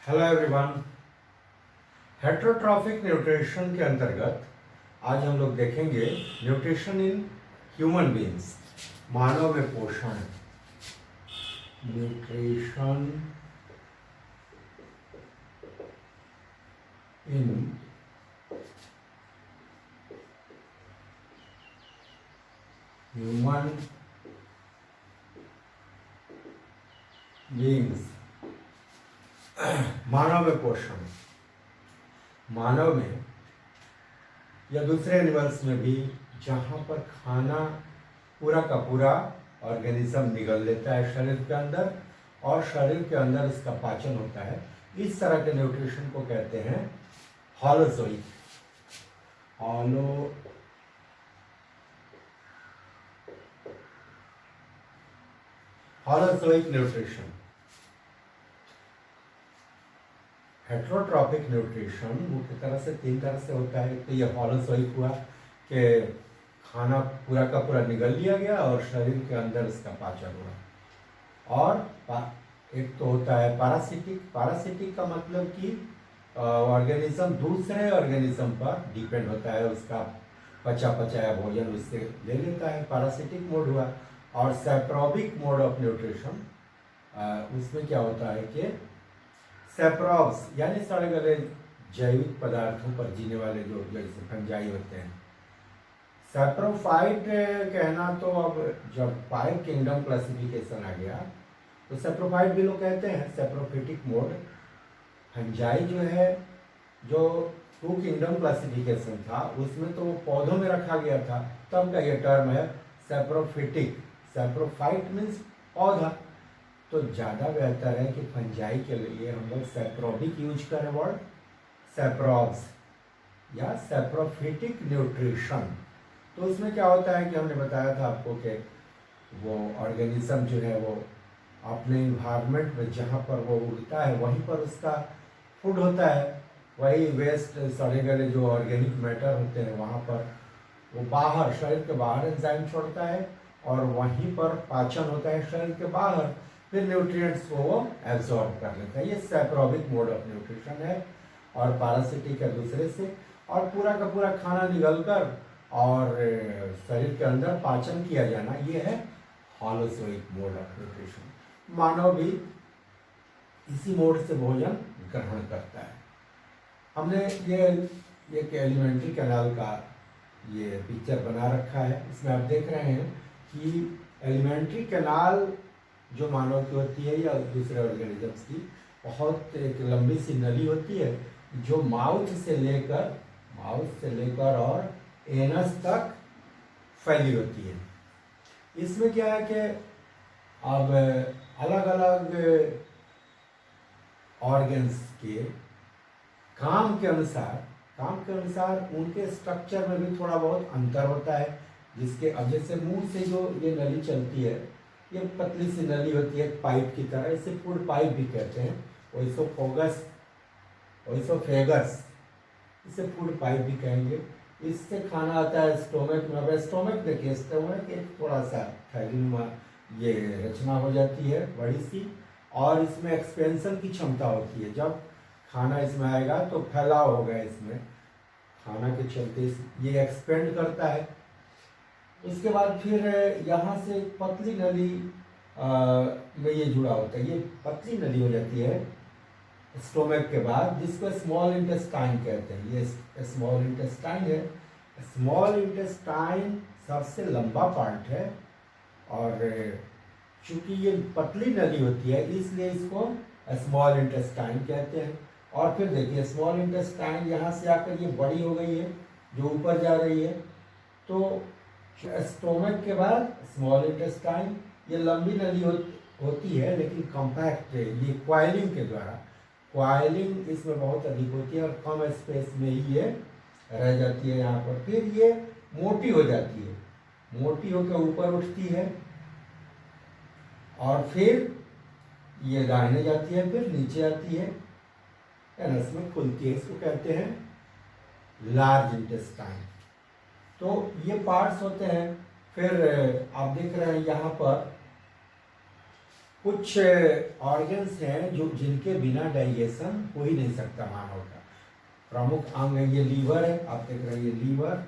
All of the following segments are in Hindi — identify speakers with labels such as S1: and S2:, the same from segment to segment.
S1: Hello everyone. हेट्रोट्रॉफिक न्यूट्रिशन के अंतर्गत आज हम लोग देखेंगे न्यूट्रिशन इन ह्यूमन बीइंग्स, मानव में पोषण। न्यूट्रिशन इन ह्यूमन बीइंग्स, मानव में पोषण। मानव में या दूसरे एनिमल्स में भी जहाँ पर खाना पूरा का पूरा ऑर्गेनिज्म निगल लेता है शरीर के अंदर और शरीर के अंदर इसका पाचन होता है, इस तरह के न्यूट्रिशन को कहते हैं हॉलोजोइक। हॉलोजोइक न्यूट्रिशन। हेट्रोट्रॉपिक न्यूट्रिशन मुख्य तरह से तीन तरह से होता है। तो ये हॉलोजोइक हुआ कि खाना पूरा का पूरा निगल लिया गया और शरीर के अंदर इसका पाचन हुआ। और एक तो होता है पैरासिटिक। पैरासिटिक का मतलब कि ऑर्गेनिज्म दूसरे ऑर्गेनिज्म पर डिपेंड होता है, उसका पचाया भोजन उससे ले लेता है, पैरासिटिक मोड हुआ। और सैप्रोबिक मोड ऑफ न्यूट्रिशन, उसमें क्या होता है कि सैप्रोब्स यानी सड़े गले जैविक पदार्थों पर जीने वाले जो जैसे फंजाई होते हैं। सैप्रोफाइट कहना तो अब जब 5 किंगडम क्लासिफिकेशन आ गया तो सैप्रोफाइट भी लोग कहते हैं। सैप्रोफिटिक मोड फंजाई जो है, जो 2 किंगडम क्लासिफिकेशन था उसमें तो पौधों में रखा गया था, तब का ये टर्म है सैप्रोफिटिक। सैप्रोफाइट मीन्स पौधा। तो ज़्यादा बेहतर है कि फंजाई के लिए हम लोग सैप्रोबिक यूज करें वर्ड, सैप्रोब्स या सैप्रोफिटिक न्यूट्रिशन। तो उसमें क्या होता है कि हमने बताया था आपको कि वो ऑर्गेनिज्म जो है वो अपने इन्वायरमेंट में जहाँ पर वो उगता है वहीं पर उसका फूड होता है। वही वेस्ट सड़े गले जो ऑर्गेनिक मैटर होते हैं वहाँ पर वो बाहर शरीर के बाहर एंजाइम छोड़ता है और वहीं पर पाचन होता है शरीर के बाहर, फिर न्यूट्रिएंट्स को वो एब्जॉर्ब कर लेता है। ये सैप्रोबिक मोड ऑफ न्यूट्रिशन है। और पैरासिटिक है दूसरे से। और पूरा का पूरा खाना निगल कर और शरीर के अंदर पाचन किया जाना, ये है हॉलोजोइक मोड ऑफ न्यूट्रिशन। मानव भी इसी मोड से भोजन ग्रहण करता है। हमने ये एक एलिमेंट्री कैनाल का ये पिक्चर बना रखा है। इसमें आप देख रहे हैं कि एलिमेंट्री कैनाल जो मानव की होती है या दूसरे ऑर्गेनिजम्स की, बहुत एक लंबी सी नली होती है जो माउथ से लेकर और एनस तक फैली होती है। इसमें क्या है कि अब अलग अलग ऑर्गन्स के काम के अनुसार उनके स्ट्रक्चर में भी थोड़ा बहुत अंतर होता है। जिसके अब जैसे मुंह से जो ये नली चलती है, ये पतली सी नली होती है पाइप की तरह, इसे फूड पाइप भी कहते हैं। ओइसोफेगस, इसे फूड पाइप भी कहेंगे। इससे खाना आता है स्टोमक में। अब स्टोमक देखिए, स्टोमक एक थोड़ा सा थैलीनुमा ये रचना हो जाती है बड़ी सी, और इसमें एक्सपेंशन की क्षमता होती है। जब खाना इसमें आएगा तो फैलाव होगा, इसमें खाना के चलते ये एक्सपेंड करता है। उसके बाद फिर यहाँ से पतली नली में ये जुड़ा होता है। ये पतली नली हो जाती है स्टोमक के बाद, जिसको स्मॉल इंटेस्टाइन कहते हैं। ये स्मॉल इंटेस्टाइन है। स्मॉल इंटेस्टाइन सबसे लंबा पार्ट है और चूंकि ये पतली नली होती है इसलिए इसको स्मॉल इंटेस्टाइन कहते हैं। और फिर देखिए स्मॉल इंटेस्टाइन यहाँ से आकर ये बड़ी हो गई है जो ऊपर जा रही है। तो स्टोमक के बाद स्मॉल इंटेस्टाइन, ये लंबी नली होती है लेकिन कॉम्पैक्ट है। ये क्वाइलिंग के द्वारा, क्वाइलिंग इसमें बहुत अधिक होती है और कम स्पेस में ही ये रह जाती है यहाँ पर। फिर ये मोटी हो जाती है, मोटी होकर ऊपर उठती है और फिर ये दाहिने जाती है, फिर नीचे आती है, एनस में खुलती है। इसको कहते हैं लार्ज इंटेस्टाइन। तो ये पार्ट्स होते हैं। फिर आप देख रहे हैं यहाँ पर कुछ ऑर्गन्स हैं जो जिनके बिना डाइजेशन हो ही नहीं सकता मानव का। प्रमुख अंग है, ये लीवर है, आप देख रहे हैं ये लीवर,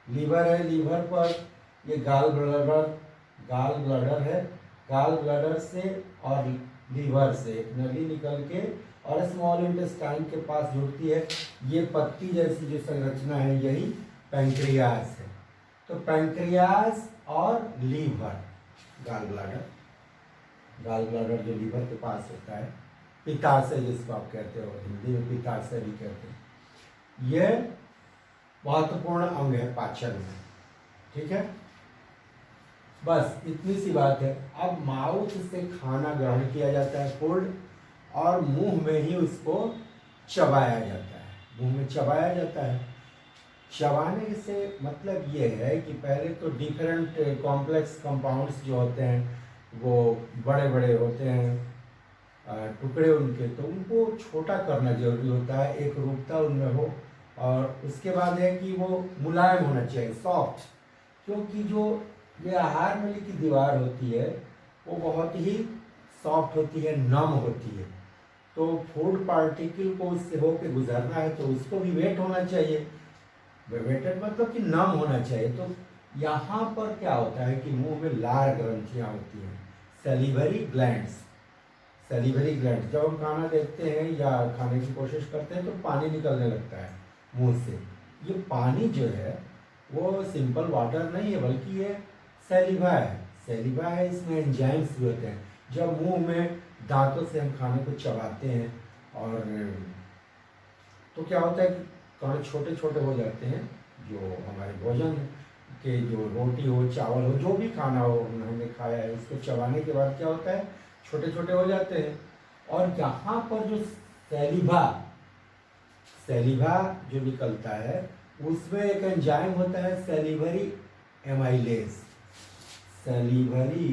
S1: लीवर है, लीवर पर ये गाल ब्लडर है, गाल ब्लडर से और लीवर से एक नली निकल के और स्मॉल इंटेस्टाइन के पास जुड़ती है। ये पत्ती जैसी जो संरचना है यही पैंक्रियास है। तो पैंक्रियास और लीवर, गाल ब्लडर जो लीवर के पास होता है, पित्ताशय जिसको आप कहते हो, हिंदी में पित्ताशय भी कहते हैं, यह महत्वपूर्ण अंग है पाचन में। ठीक है, बस इतनी सी बात है। अब माउथ से खाना ग्रहण किया जाता है, फूड, और मुंह में ही उसको चबाया जाता है, मुंह में चबाया जाता है। चबाने से मतलब ये है कि पहले तो डिफरेंट कॉम्प्लेक्स कंपाउंड्स जो होते हैं वो बड़े बड़े होते हैं टुकड़े उनके, तो उनको छोटा करना जरूरी होता है, एक रूपता उनमें हो। और उसके बाद है कि वो मुलायम होना चाहिए, सॉफ्ट, क्योंकि जो ये आहार नली की दीवार होती है वो बहुत ही सॉफ्ट होती है, नम होती है। तो फूड पार्टिकल को उससे होकर गुजरना है तो उसको भी वेट होना चाहिए, वेटेड मतलब कि नम होना चाहिए। तो यहाँ पर क्या होता है कि मुंह में लार ग्रंथियाँ होती हैं, सैलिवरी ग्लैंड्स। सैलिवरी ग्लैंड, जब हम खाना देखते हैं या खाने की कोशिश करते हैं तो पानी निकलने लगता है मुंह से। ये पानी जो है वो सिंपल वाटर नहीं है, बल्कि ये सैलिवा है। सैलिवा है, इसमें एंजाइम्स भी होते हैं। जब मुंह में दांतों से हम खाने को चबाते हैं और तो क्या होता है कि कण छोटे छोटे हो जाते हैं, जो हमारे भोजन के, जो रोटी हो, चावल हो, जो भी खाना हो हमने खाया है, उसको चबाने के बाद क्या होता है, छोटे छोटे हो जाते हैं। और यहाँ पर जो सैलिवा जो निकलता है उसमें एक एंजाइम होता है सैलिवरी एमाइलेज। सैलिवरी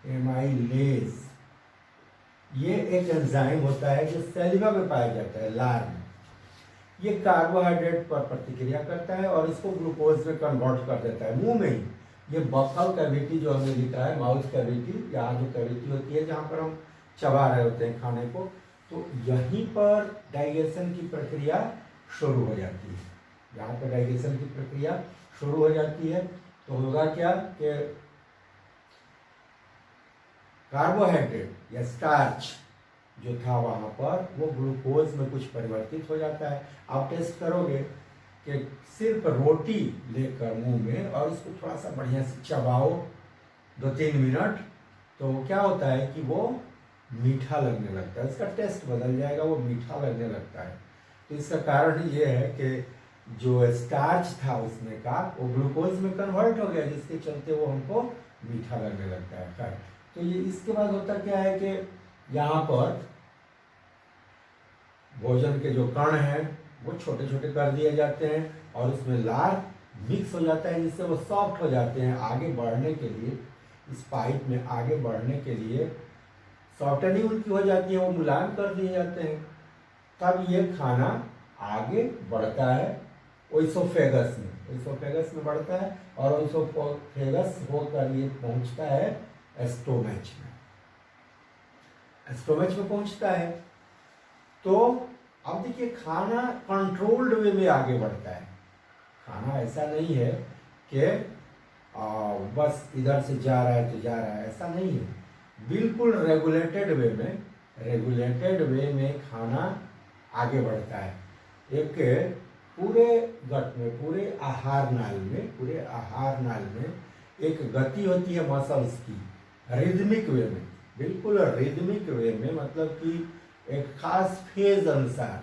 S1: एमाइलेज, ये एक एंजाइम होता है जो सैलिवा में पाया जाता है, लार में। ये कार्बोहाइड्रेट पर प्रतिक्रिया करता है और इसको ग्लूकोज में कन्वर्ट कर देता है मुंह में ही। ये बकल कैविटी जो हमने लिखा है, माउथ कैविटी, यहाँ जो कैविटी होती है जहाँ पर हम चबा रहे होते हैं खाने को, तो यहीं पर डाइजेशन की प्रक्रिया शुरू हो जाती है। यहाँ पर डाइजेशन की प्रक्रिया शुरू हो जाती है तो होगा क्या कि कार्बोहाइड्रेट या स्टार्च जो था वहाँ पर वो ग्लूकोज में कुछ परिवर्तित हो जाता है। आप टेस्ट करोगे कि सिर्फ रोटी लेकर मुंह में और उसको थोड़ा सा बढ़िया से चबाओ 2-3 मिनट, तो क्या होता है कि वो मीठा लगने लगता है, उसका टेस्ट बदल जाएगा, वो मीठा लगने लगता है। तो इसका कारण ये है कि जो स्टार्च था उसमें का वो ग्लूकोज में कन्वर्ट हो गया, जिसके चलते वो हमको मीठा लगने लगता है। खैर, तो ये इसके बाद होता क्या है कि यहाँ पर भोजन के जो कण हैं वो छोटे छोटे कर दिए जाते हैं और उसमें लार मिक्स हो जाता है, जिससे वो सॉफ्ट हो जाते हैं। आगे बढ़ने के लिए, इस पाइप में आगे बढ़ने के लिए सॉफ्टनिंग उनकी हो जाती है, वो मुलायम कर दिए जाते हैं। तब ये खाना आगे बढ़ता है ओइसोफेगस में बढ़ता है और ओइसोफेगस होकर ये पहुंचता है स्टोमच में पहुंचता है। तो अब देखिए, खाना कंट्रोल्ड वे में आगे बढ़ता है। खाना ऐसा नहीं है कि बस इधर से जा रहा है तो जा रहा है, ऐसा नहीं है। बिल्कुल रेगुलेटेड वे में खाना आगे बढ़ता है। एक पूरे गट में, पूरे आहार नाल में एक गति होती है मसल्स की, रिदमिक वे में, बिल्कुल रिदमिक वे में, मतलब कि एक खास फेज अनुसार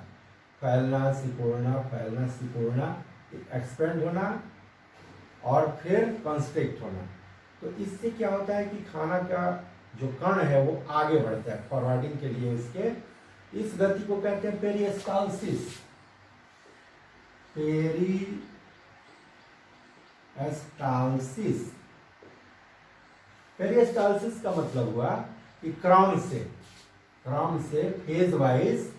S1: फैलना सिकुड़ना, एक्सपेंड होना और फिर कंस्ट्रिक्ट होना। तो इससे क्या होता है कि खाना का जो कण है वो आगे बढ़ता है फॉरवर्डिंग के लिए। इसके इस गति को कहते हैं पेरिस्टाल्सिस। पेरिस्टाल्सिस का मतलब हुआ कि क्रम से फेज वाइज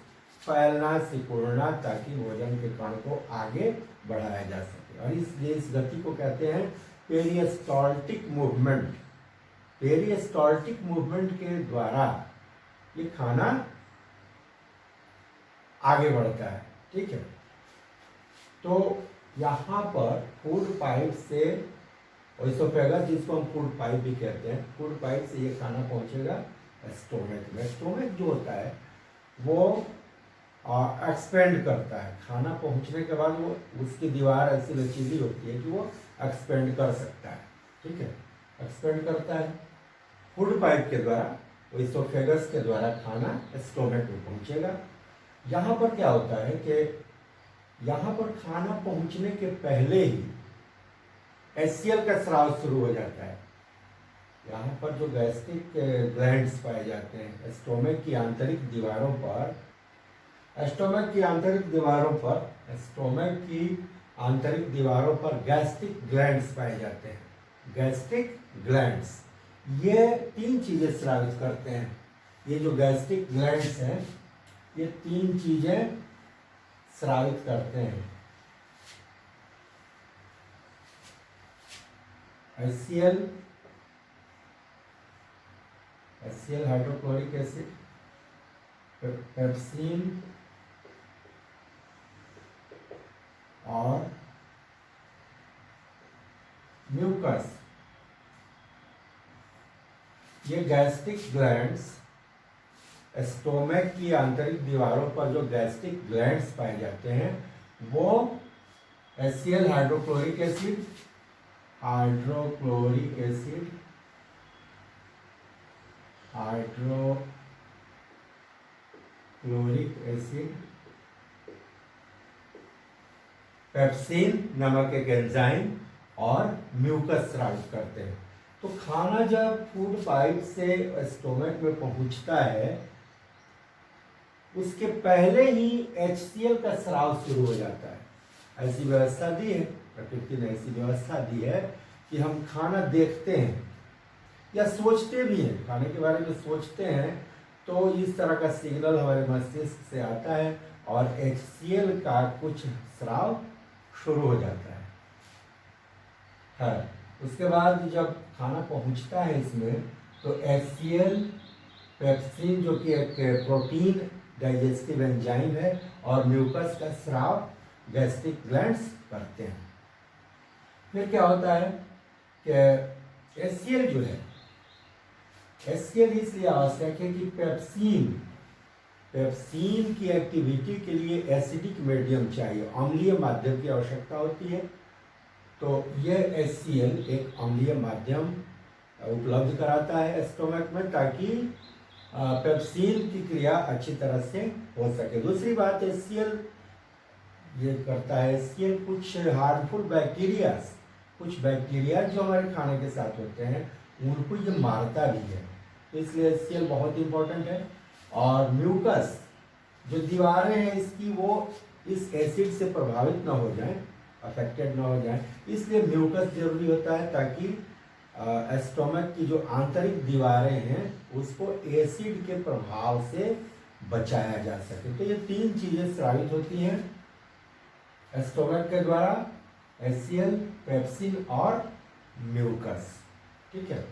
S1: फैलना सिकुड़ना, ताकि भोजन के कण को आगे बढ़ाया जा सके। और इसलिए इस गति को कहते हैं पेरिस्टाल्टिक मूवमेंट। पेरिस्टाल्टिक मूवमेंट के द्वारा ये खाना आगे बढ़ता है। ठीक है, तो यहाँ पर फूड पाइप से, ओइसोफेगस जिसको हम फूड पाइप भी कहते हैं, फूड पाइप से ये खाना पहुँचेगा स्टोमक में। स्टोमक जो होता है वो एक्सपेंड करता है। खाना पहुंचने के बाद वो, उसकी दीवार ऐसी लचीली होती है कि वो एक्सपेंड कर सकता है। ठीक है, एक्सपेंड करता है फूड पाइप के द्वारा, ओइसोफेगस के द्वारा खाना स्टोमक में पहुंचेगा। यहाँ पर क्या होता है कि यहाँ पर खाना पहुंचने के पहले ही HCl का स्राव शुरू हो जाता है। यहाँ पर जो गैस्ट्रिक ग्लैंड्स पाए जाते हैं स्टोमक की आंतरिक दीवारों पर, स्टोमक की आंतरिक दीवारों पर गैस्ट्रिक ग्लैंड्स पाए जाते हैं। गैस्ट्रिक ग्लैंड्स ये 3 चीजें स्रावित करते हैं। ये जो गैस्ट्रिक ग्लैंड्स हैं ये 3 चीजें स्रावित करते हैं। HCl हाइड्रोक्लोरिक एसिड, पेप्सिन और म्यूकस। ये गैस्ट्रिक ग्लैंड्स, स्टोमक की आंतरिक दीवारों पर जो गैस्ट्रिक ग्लैंड्स पाए जाते हैं वो HCl हाइड्रोक्लोरिक एसिड पेप्सिन नामक एक एंजाइम और म्यूकस स्रावित करते हैं। तो खाना जब फूड पाइप से स्टोमक में पहुंचता है उसके पहले ही HCl का स्राव शुरू हो जाता है। ऐसी व्यवस्था दी है, प्रकृति ने ऐसी व्यवस्था दी है कि हम खाना देखते हैं या सोचते भी हैं, खाने के बारे में सोचते हैं तो इस तरह का सिग्नल हमारे मस्तिष्क से आता है और HCl का कुछ स्राव शुरू हो जाता है। उसके बाद जब खाना पहुंचता है इसमें तो HCl, पेप्सिन जो कि एक प्रोटीन डाइजेस्टिव एंजाइम है और म्यूकस का स्राव गैस्ट्रिक ग्लैंड्स करते हैं। फिर क्या होता है कि HCl जो है, HCl इसलिए आवश्यक है कि पेप्सिन की एक्टिविटी के लिए एसिडिक मीडियम चाहिए, अम्लीय माध्यम की आवश्यकता होती है। तो यह HCl एक अम्लीय माध्यम उपलब्ध कराता है स्टोमक में ताकि पेप्सिन की क्रिया अच्छी तरह से हो सके। दूसरी बात HCl ये करता है, HCl कुछ हार्मफुल बैक्टीरिया जो हमारे खाने के साथ होते हैं उनको ये मारता भी है, तो इसलिए HCl बहुत इंपॉर्टेंट है। और म्यूकस जो दीवारें हैं इसकी वो इस एसिड से प्रभावित ना हो जाएं, अफेक्टेड ना हो जाएं, इसलिए म्यूकस जरूरी होता है ताकि स्टोमक की जो आंतरिक दीवारें हैं उसको एसिड के प्रभाव से बचाया जा सके। तो ये 3 चीजें स्रावित होती हैं स्टोमक के द्वारा, HCl, पेप्सिन और म्यूकस। ठीक है,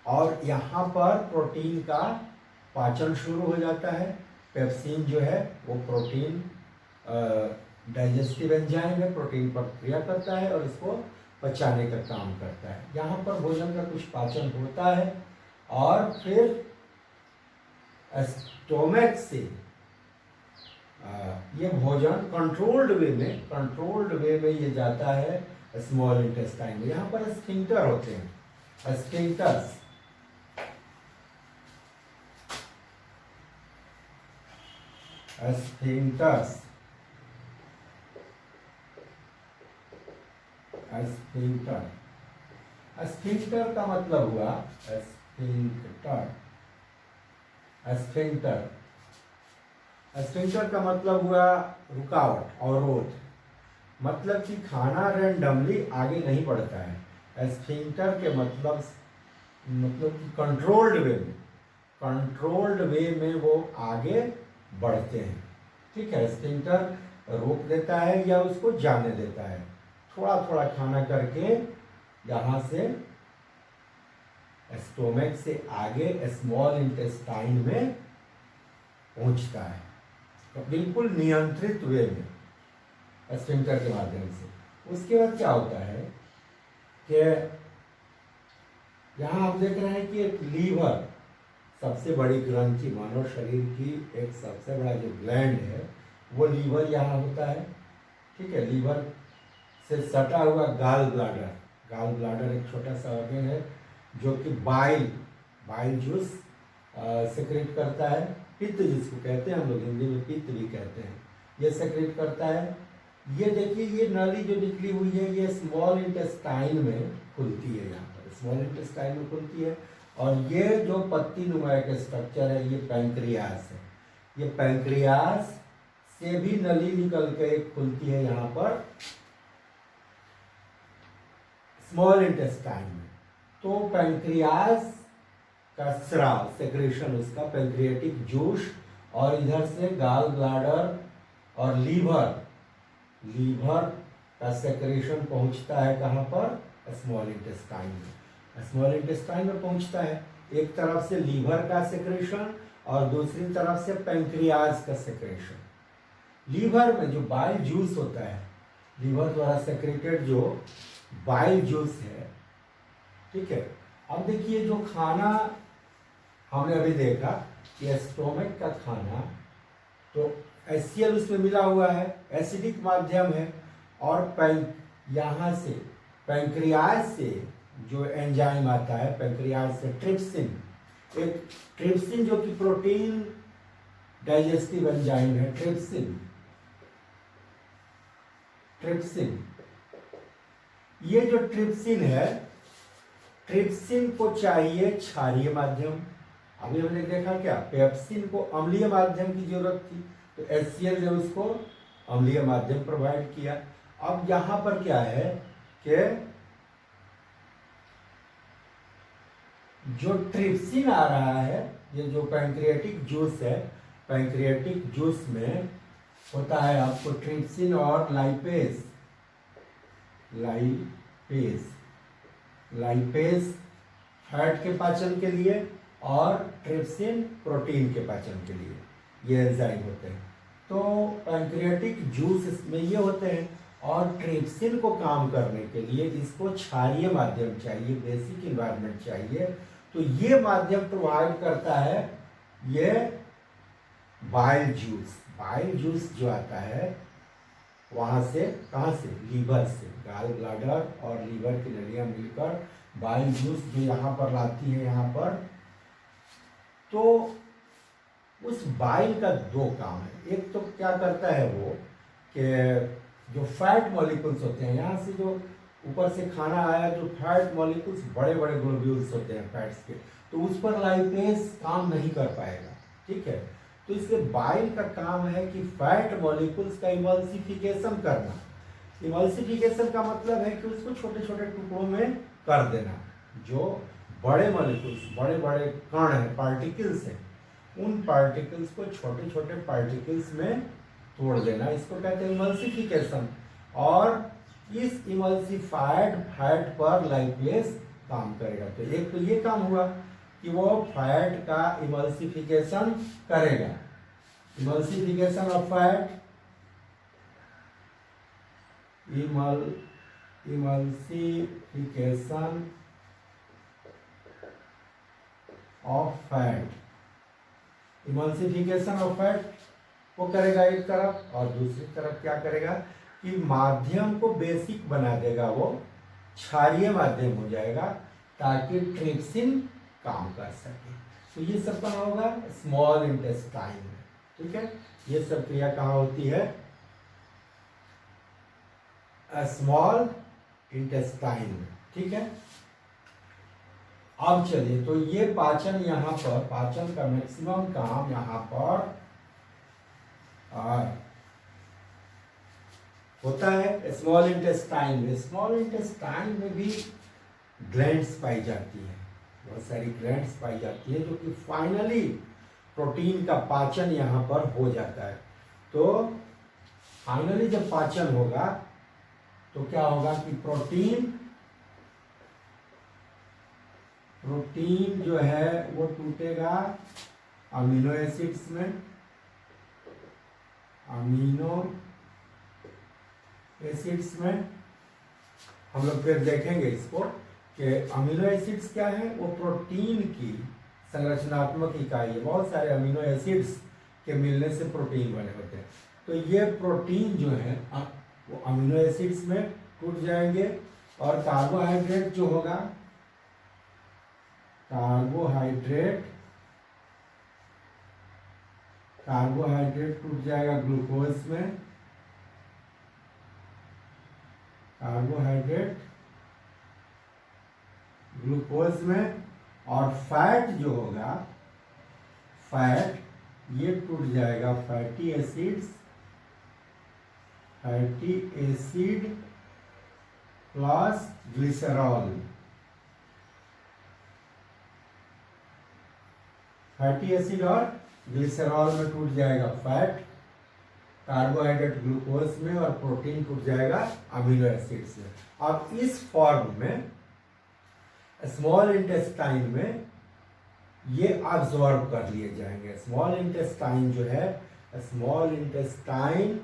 S1: और यहाँ पर प्रोटीन का पाचन शुरू हो जाता है। पेप्सिन जो है वो प्रोटीन डाइजेस्टिव एंजाइम है, प्रोटीन पर क्रिया करता है और इसको पचाने का काम करता है। यहाँ पर भोजन का कुछ पाचन होता है और फिर स्टोमक से ये भोजन कंट्रोल्ड वे में ये जाता है स्मॉल इंटेस्टाइन में। यहाँ पर स्फिंक्टर होते हैं, स्फिंक्टर्स। स्फिंक्टर का मतलब हुआ स्फिंक्टर का मतलब हुआ रुकावट, अवरोध। मतलब कि खाना रैंडमली आगे नहीं बढ़ता है। स्फिंक्टर के मतलब कि कंट्रोल्ड वे में वो आगे बढ़ते हैं। ठीक है, स्फिंक्टर रोक देता है या उसको जाने देता है, थोड़ा थोड़ा खाना करके यहाँ से स्टोमक से आगे स्मॉल इंटेस्टाइन में पहुंचता है, तो बिल्कुल नियंत्रित वे में स्फिंक्टर के माध्यम से। उसके बाद क्या होता है कि यहाँ आप देख रहे हैं कि एक लीवर, सबसे बड़ी ग्रंथि मानव शरीर की एक सबसे बड़ा जो ग्लैंड है वो लीवर यहाँ होता है। ठीक है, लीवर से सटा हुआ गाल ब्लाडर एक छोटा सा ऑर्गन है जो कि बाइल जूस सेक्रेट करता है, पित्त जिसको कहते हैं हम लोग हिंदी में पित्त भी कहते हैं, ये सेक्रेट करता है। ये देखिए, ये नली जो निकली हुई है ये स्मॉल इंटेस्टाइन में खुलती है, यहाँ पर स्मॉल इंटेस्टाइन में खुलती है। और ये जो पत्ती नुमा का स्ट्रक्चर है ये पैंक्रियास है, ये पैंक्रियास से भी नली निकल के खुलती है यहाँ पर स्मॉल इंटेस्टाइन में। तो पैंक्रियास का स्राव सेक्रेशन, उसका पैंक्रियाटिक जूस, और इधर से गाल ब्लाडर और लीवर का सेक्रेशन पहुंचता है कहाँ पर, स्मॉल इंटेस्टाइन में। स्मॉल इंटेस्टाइन में पहुंचता है, एक तरफ से लीवर का सेक्रेशन और दूसरी तरफ से पैंक्रियाज का सेक्रेशन। लीवर में जो बाइल जूस होता है, लीवर द्वारा सेक्रेटेड जो बाइल जूस है, ठीक है। अब देखिए, जो खाना हमने अभी देखा कि स्टोमक का खाना तो HCl उसमें मिला हुआ है, एसिडिक माध्यम है, और यहाँ से पैंक्रियाज से जो एंजाइम आता है, पैंक्रियाज से ट्रिप्सिन जो कि प्रोटीन डाइजेस्टिव एंजाइम है, ट्रिप्सिन ये जो ट्रिप्सिन है, ट्रिप्सिन को चाहिए क्षारीय माध्यम। अभी हमने देखा क्या, पेप्सिन को अम्लीय माध्यम की जरूरत थी, तो HCl ने उसको अम्लीय माध्यम प्रोवाइड किया। अब यहाँ पर क्या है कि जो ट्रिप्सिन आ रहा है, ये जो पैंक्रियाटिक जूस है, पैंक्रियाटिक जूस में होता है आपको ट्रिप्सिन और लाइपेज फैट के पाचन के लिए, और ट्रिप्सिन प्रोटीन के पाचन के लिए, ये एंजाइम होते हैं। तो पैंक्रियाटिक जूस इसमें ये होते हैं, और ट्रिप्सिन को काम करने के लिए इसको क्षारीय माध्यम चाहिए, बेसिक इन्वायरमेंट चाहिए। तो ये माध्यम प्रोवाइड करता है ये बाइल जूस जो आता है वहाँ से, कहाँ से, लीवर से, गाल ब्लाडर और लीवर की नलियाँ मिलकर बाइल जूस जो यहाँ पर लाती है यहाँ पर। तो उस बाइल का दो काम है, एक तो क्या करता है वो कि जो फैट मॉलिक्यूल्स होते हैं, यहाँ से जो ऊपर से खाना आया, जो फैट मॉलिक्यूल्स बड़े बड़े ग्लोब्यूल्स होते हैं फैट्स के, तो उस पर लाइपेज काम नहीं कर पाएगा। ठीक है, तो इसलिए बाइल का काम है कि फैट मॉलिक्यूल्स का इमल्सिफिकेशन करना। इमल्सिफिकेशन का मतलब है कि उसको छोटे छोटे टुकड़ों में कर देना। जो बड़े मॉलिक्यूल्स, बड़े बड़े कण हैं, पार्टिकल्स हैं, उन पार्टिकल्स को छोटे छोटे पार्टिकल्स में तोड़ देना, इसको कहते हैं इमल्सिफिकेशन। और इस इमल्सिफाइड फैट पर लाइपेज काम करेगा। तो एक तो ये काम हुआ कि वो फैट का इमल्सिफिकेशन करेगा, emulsification of fat, emulsification of fat, emulsification of fat वो करेगा एक तरफ, और दूसरी तरफ क्या करेगा कि माध्यम को बेसिक बना देगा, वो क्षारीय माध्यम हो जाएगा ताकि ट्रिप्सिन काम कर सके। तो ये सब कहाँ होगा, स्मॉल इंटेस्टाइन में। ठीक है, ये सब क्रिया कहाँ होती है, स्मॉल इंटेस्टाइन में। ठीक है, अब चलिए, तो ये पाचन यहाँ पर, पाचन का मैक्सिमम काम यहाँ पर होता है स्मॉल इंटेस्टाइन में। स्मॉल इंटेस्टाइन में भी ग्लैंड्स पाई जाती है, बहुत सारी ग्लैंड्स पाई जाती है, जो कि फाइनली प्रोटीन का पाचन यहाँ पर हो जाता है। तो फाइनली जब पाचन होगा तो क्या होगा कि प्रोटीन जो है वो टूटेगा अमीनो एसिड्स में। अमीनो एसिड्स में हम लोग फिर देखेंगे इसको कि अमीनो एसिड्स क्या है। वो प्रोटीन की संरचनात्मक इकाई है। बहुत सारे अमीनो एसिड्स के मिलने से प्रोटीन बने होते हैं। तो ये प्रोटीन जो है वो अमीनो एसिड्स में टूट जाएंगे और कार्बोहाइड्रेट जो होगा, कार्बोहाइड्रेट टूट जाएगा ग्लूकोज में। कार्बोहाइड्रेट ग्लूकोज में, और फैट जो होगा, फैट ये टूट जाएगा fatty acid plus glycerol. Fatty acid और ग्लिसरॉल में टूट जाएगा फैट, कार्बोहाइड्रेट ग्लूकोज में, और प्रोटीन टूट जाएगा अमीनो एसिड्स में। अब इस फॉर्म में स्मॉल इंटेस्टाइन में ये अब्सॉर्ब कर लिए जाएंगे। स्मॉल इंटेस्टाइन जो है, स्मॉल इंटेस्टाइन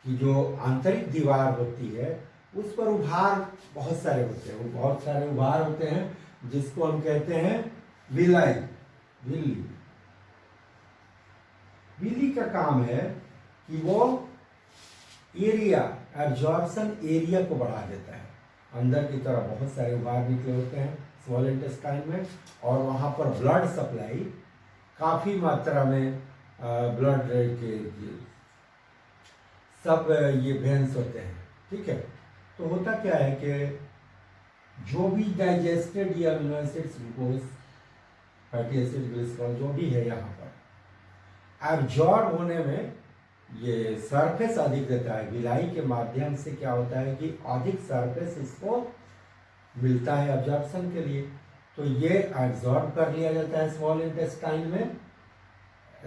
S1: की जो आंतरिक दीवार होती है उस पर उभार बहुत सारे होते हैं। वो बहुत सारे उभार होते हैं जिसको हम कहते हैं विलाई। विली का काम है कि वो एरिया, एब्जॉर्प्शन एरिया को बढ़ा देता है। अंदर की तरफ बहुत सारे उभार निकले होते हैं स्मॉल इंटेस्टाइन में, और वहाँ पर ब्लड सप्लाई काफ़ी मात्रा में, ब्लड के सब ये वेन्स होते हैं। ठीक है, तो होता क्या है कि जो भी डाइजेस्टेड ये amino acids, glucose, fatty acid, glycerol जो भी है यहाँ पर एब्जॉर्ब होने में ये सरफेस अधिक देता है। विलाई के माध्यम से क्या होता है कि अधिक सरफेस इसको मिलता है एब्जॉर्प्शन के लिए। तो ये एब्जॉर्ब कर लिया जाता है स्मॉल इंटेस्टाइन में।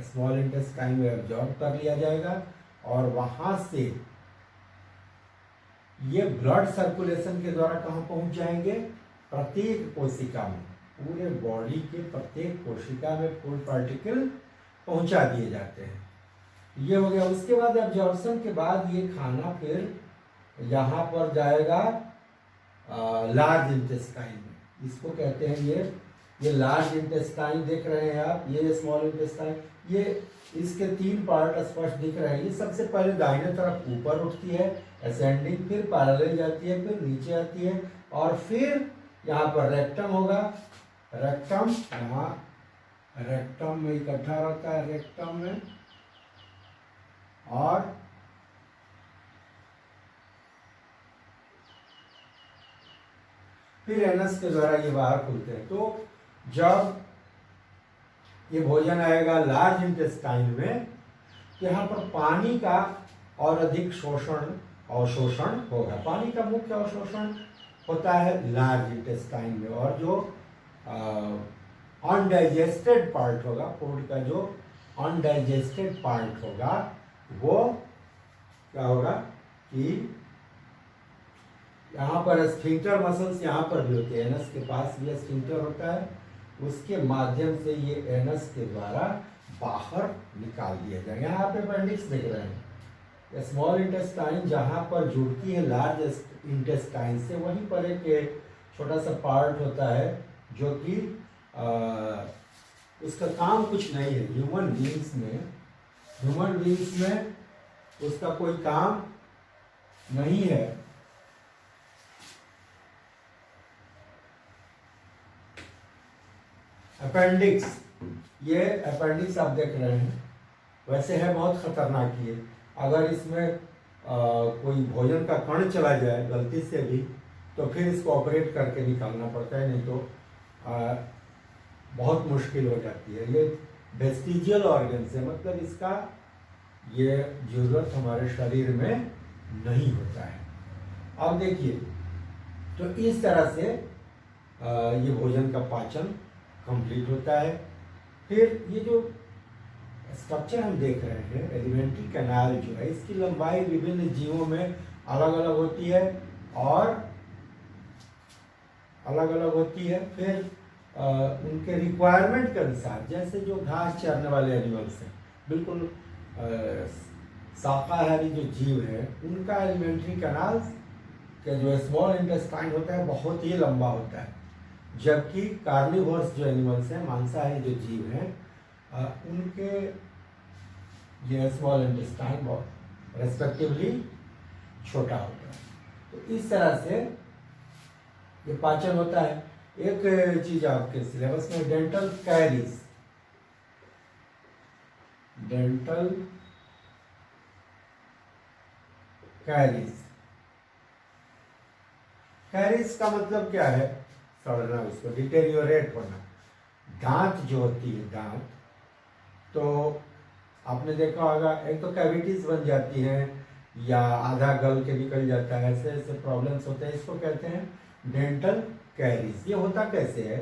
S1: स्मॉल इंटेस्टाइन में एब्जॉर्ब कर लिया जाएगा और वहाँ से ये ब्लड सर्कुलेशन के द्वारा कहाँ पहुँच जाएंगे, प्रत्येक कोशिका में, पूरे बॉडी के प्रत्येक कोशिका में फूड पार्टिकल पहुंचा दिए जाते हैं। ये हो गया। उसके बाद एब्जॉर्प्शन के बाद ये खाना फिर यहाँ पर जाएगा लार्ज इंटेस्टाइन में। इसको कहते हैं ये लार्ज इंटेस्टाइन देख रहे हैं आप, ये स्मॉल इंटेस्टाइन, ये इसके 3 पार्ट स्पष्ट दिख रहे हैं। ये सबसे पहले दाहिने तरफ ऊपर उठती है असेंडिंग, फिर पैरेलल जाती है, फिर नीचे आती है, और फिर यहाँ पर रेक्टम होगा। रेक्टम यहाँ रेक्टम में इकट्ठा रहता है, रेक्टम में, और फिर एनस के द्वारा ये बाहर खुलते हैं। तो जब ये भोजन आएगा लार्ज इंटेस्टाइन में, यहाँ पर पानी का और अधिक अवशोषण होगा। पानी का मुख्य अवशोषण होता है लार्ज इंटेस्टाइन में, और जो अनडाइजेस्टेड पार्ट होगा, फूड का जो अनडाइजेस्टेड पार्ट होगा, वो क्या होगा कि यहाँ पर स्फिंक्टर मसल्स यहाँ पर भी होते हैं, एनस के पास भी स्फिंक्टर होता है, उसके माध्यम से ये एनस के द्वारा बाहर निकाल दिया जाएगा। यहाँ पे अपेंडिक्स देख रहे हैं, स्मॉल इंटेस्टाइन जहाँ पर जुड़ती है लार्ज इंटेस्टाइन से, वहीं पर एक छोटा सा पार्ट होता है जो कि उसका काम कुछ नहीं है। ह्यूमन बीइंग्स में उसका कोई काम नहीं है। अपेंडिक्स, ये अपेंडिक्स आप देख रहे हैं, वैसे है बहुत खतरनाक। ये अगर इसमें कोई भोजन का कण चला जाए गलती से भी, तो फिर इसको ऑपरेट करके निकालना पड़ता है, नहीं तो बहुत मुश्किल हो जाती है। ये वेस्टिजियल ऑर्गन से, मतलब इसका ये जरूरत हमारे शरीर में नहीं होता है। अब देखिए, तो इस तरह से ये भोजन का पाचन कंप्लीट होता है। फिर ये जो स्ट्रक्चर हम देख रहे हैं, एलिमेंट्री कैनाल जो है, इसकी लंबाई विभिन्न जीवों में अलग अलग होती है और अलग अलग होती है। फिर उनके रिक्वायरमेंट के अनुसार, जैसे जो घास चरने वाले एनिमल्स हैं, बिल्कुल शाकाहारी जो जीव है, उनका एलिमेंट्री कैनाल का जो स्मॉल इंटेस्टाइन होता है बहुत ही लंबा होता है, जबकि कार्निवोर्स जो एनिमल्स हैं, मांसाहारी जो जीव हैं, उनके ये स्मॉल इंटेस्टाइन बहुत रेस्पेक्टिवली छोटा होता है। तो इस तरह से ये पाचन होता है। एक चीज आपके सिलेबस में dental caries, dental caries, carries का मतलब क्या है? सड़ना, उसको डिटेरियोरेट होना। दांत जो होती है, दांत, तो आपने देखा होगा, एक तो कैविटीज बन जाती हैं या आधा गल के निकल जाता है, ऐसे ऐसे प्रॉब्लम्स होते हैं, इसको कहते हैं डेंटल कैरीज। ये होता कैसे है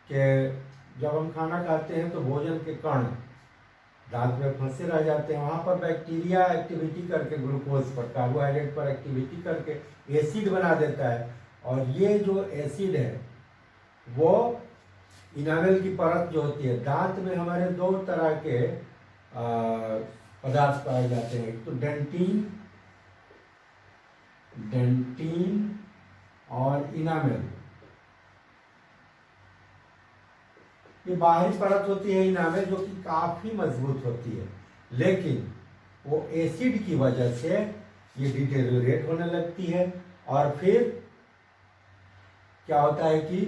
S1: कि जब हम खाना खाते हैं तो भोजन के कण दांत में फंसे रह जाते हैं, वहाँ पर बैक्टीरिया एक्टिविटी करके ग्लूकोज पर, कार्बोहाइड्रेट पर एक्टिविटी करके एसिड बना देता है, और ये जो एसिड है वो इनामेल की परत जो होती है, दांत में हमारे दो तरह के पदार्थ पाए जाते हैं, एक तो डेंटिन, डेंटिन और इनामेल। ये बाहरी परत होती है इनामेल, जो कि काफी मजबूत होती है, लेकिन वो एसिड की वजह से ये डिटेरियोरेट होने लगती है। और फिर क्या होता है कि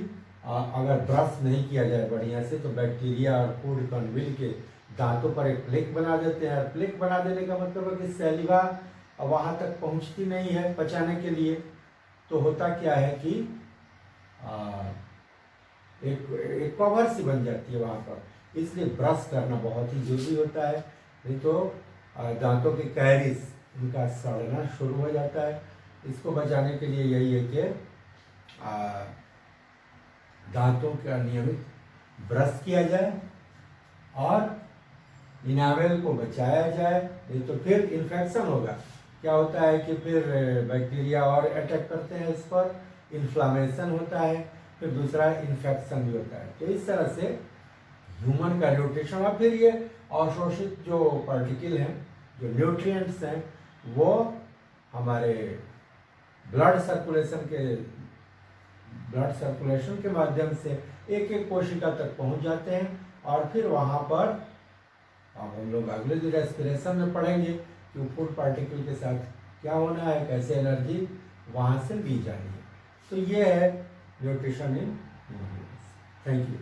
S1: अगर ब्रश नहीं किया जाए बढ़िया से, तो बैक्टीरिया और फूड कण मिल के दांतों पर एक प्लेक बना देते हैं। और प्लेक बना देने का मतलब है कि सैलिवा वहाँ तक पहुँचती नहीं है पचाने के लिए। तो होता क्या है कि एक कवर सी बन जाती है वहाँ पर, इसलिए ब्रश करना बहुत ही जरूरी होता है, नहीं तो दांतों के कैरीज, उनका सड़ना शुरू हो जाता है। इसको बचाने के लिए यही है कि दांतों का नियमित ब्रश किया जाए और इनामेल को बचाया जाए, नहीं तो फिर इन्फेक्शन होगा। क्या होता है कि फिर बैक्टीरिया और अटैक करते हैं इस पर, इन्फ्लामेशन होता है, फिर दूसरा इन्फेक्शन भी होता है। तो इस तरह से ह्यूमन का न्यूट्रिशन, और फिर ये अवशोषित जो पार्टिकल हैं, जो न्यूट्रिएंट्स हैं, वो हमारे ब्लड सर्कुलेशन के माध्यम से एक एक कोशिका तक पहुंच जाते हैं। और फिर वहाँ पर अब हम लोग अगले दिन रेस्पिरेशन में पढ़ेंगे कि फूड पार्टिकल के साथ क्या होना है, कैसे एनर्जी वहाँ से ली जानी है। तो ये है nutrition in human. Thank you.